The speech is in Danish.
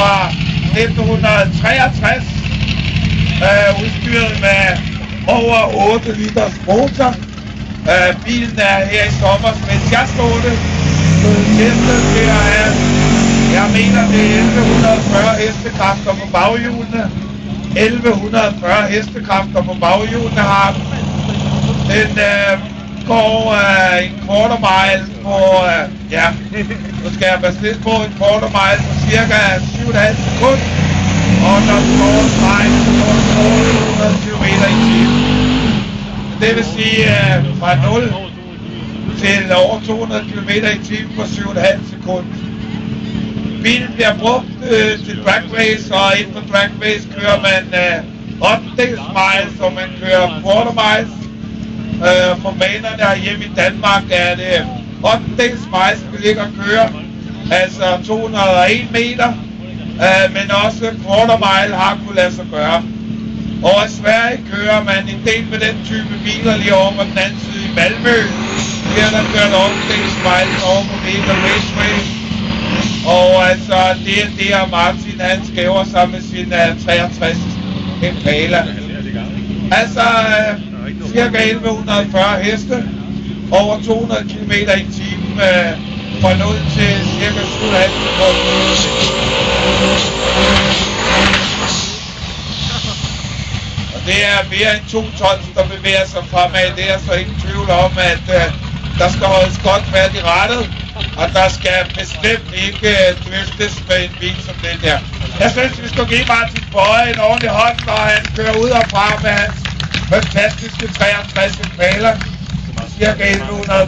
fra 1963, udstyret med over 8 liters motor. Bilen er her i sommer, mens jeg stod det, testet til at have, jeg mener det er 1140 hestekræfter på baghjulene. 1140 hestekræfter på baghjulene har den. Den går en quarter mile på, nu skal jeg passe lidt på, en quarter mile på cirka 7,5 sekunder. Og når den går stregen, så går den 800 km i timen. Det vil sige fra 0 til over 200 km i timen på 7,5 sekunder. Bilen bliver brugt til drag race, og inden for drag race kører man 8-dels miles, og man kører quarter miles. For banerne herhjemme i Danmark er det 8-dels miles, vi ligger og kører, altså 201 meter, men også quarter mile har kunne lade sig gøre. Og i Sverige kører man en del med den type biler lige over på den anden side i Malmø. Her der kører der 8-dels miles over på Mega Raceway. Og altså, det er der Martin, han skæver sig med sin 63 Impala. Altså, cirka 1140 heste, over 200 km i timen, fra 0 til cirka 7,5 sekunder. Og det er mere end 2 tons, der bevæger sig fremad. Det er så ingen tvivl om, at der skal holdes godt fat i rattet. Og der skal bestemt ikke driftes med en bil som den der. Jeg synes, vi skal give Martin Bøje en ordentlig hånd, når han kører ud og fra med hans fantastiske 63 Impala. Cirka 1100